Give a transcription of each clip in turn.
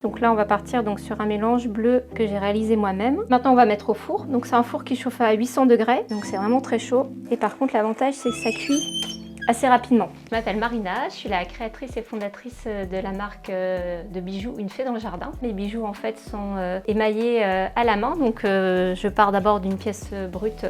Donc là, on va partir donc sur un mélange bleu que j'ai réalisé moi-même. Maintenant, on va mettre au four. Donc c'est un four qui chauffe à 800 degrés, donc c'est vraiment très chaud. Et par contre, l'avantage, c'est que ça cuit assez rapidement. Je m'appelle Marina, je suis la créatrice et fondatrice de la marque de bijoux Une Fée dans le Jardin. Mes bijoux en fait sont émaillés à la main, donc je pars d'abord d'une pièce brute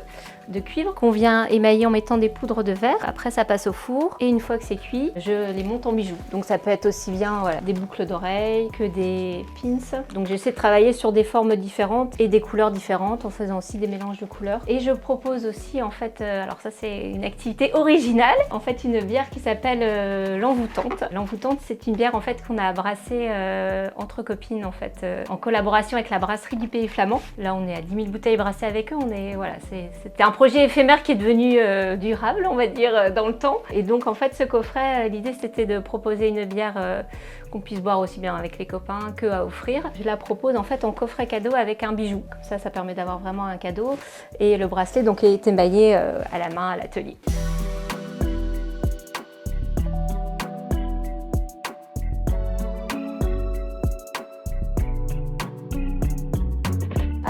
de cuivre qu'on vient émailler en mettant des poudres de verre. Après ça passe au four et une fois que c'est cuit, je les monte en bijoux. Donc ça peut être aussi bien des boucles d'oreilles que des pins. Donc j'essaie de travailler sur des formes différentes et des couleurs différentes en faisant aussi des mélanges de couleurs. Et je propose aussi en fait, alors ça c'est une activité originale, en fait une bière qui s'appelle l'Envoûtante. L'Envoûtante, c'est une bière en fait qu'on a brassée entre copines en fait, en collaboration avec la brasserie du Pays Flamand. Là on est à 10 000 bouteilles brassées avec eux. C'était un projet éphémère qui est devenu durable, on va dire, dans le temps. Et donc en fait ce coffret, l'idée c'était de proposer une bière qu'on puisse boire aussi bien avec les copains que à offrir. Je la propose en fait en coffret cadeau avec un bijou. Comme ça permet d'avoir vraiment un cadeau. Et le bracelet donc est émaillé à la main à l'atelier.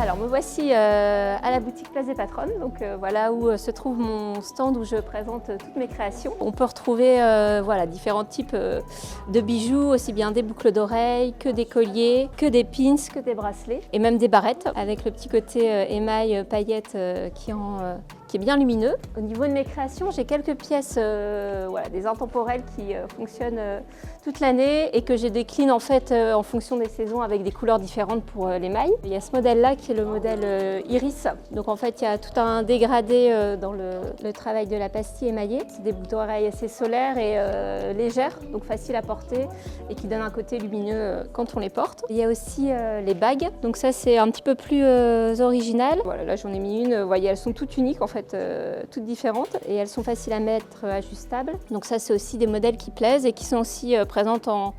Alors me voici à la boutique Place des Patronnes, donc voilà où se trouve mon stand où je présente toutes mes créations. On peut retrouver différents types de bijoux, aussi bien des boucles d'oreilles, que des colliers, que des pins, que des bracelets et même des barrettes avec le petit côté émail paillettes qui est bien lumineux. Au niveau de mes créations, j'ai quelques pièces, des intemporels qui fonctionnent toute l'année et que je décline en fait en fonction des saisons avec des couleurs différentes pour l'émail. Il y a ce modèle-là qui est le modèle Iris. Donc en fait, il y a tout un dégradé dans le travail de la pastille émaillée. C'est des boucles d'oreilles assez solaires et légères, donc faciles à porter et qui donnent un côté lumineux quand on les porte. Il y a aussi les bagues. Donc ça, c'est un petit peu plus original. Voilà, là j'en ai mis une. Vous voyez, elles sont toutes uniques en fait, toutes différentes et elles sont faciles à mettre, ajustables. Donc ça, c'est aussi des modèles qui plaisent et qui sont aussi présentes en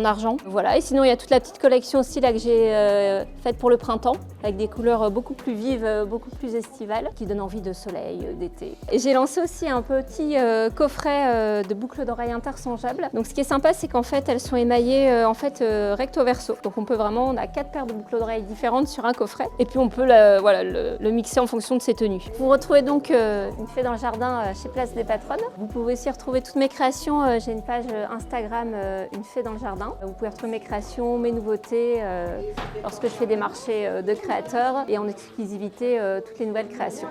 argent. Voilà, et sinon il y a toute la petite collection aussi là que j'ai faite pour le printemps avec des couleurs beaucoup plus vives, beaucoup plus estivales qui donnent envie de soleil, d'été. Et j'ai lancé aussi un petit coffret de boucles d'oreilles interchangeables. Donc ce qui est sympa, c'est qu'en fait elles sont émaillées recto verso. Donc on a 4 paires de boucles d'oreilles différentes sur un coffret et puis on peut le mixer en fonction de ses tenues. Vous retrouvez donc Une Fée dans le Jardin chez Place des Patronnes. Vous pouvez aussi retrouver toutes mes créations. J'ai une page Instagram Une Fée dans le Jardin. Vous pouvez retrouver mes créations, mes nouveautés lorsque je fais des marchés de créateurs et en exclusivité toutes les nouvelles créations.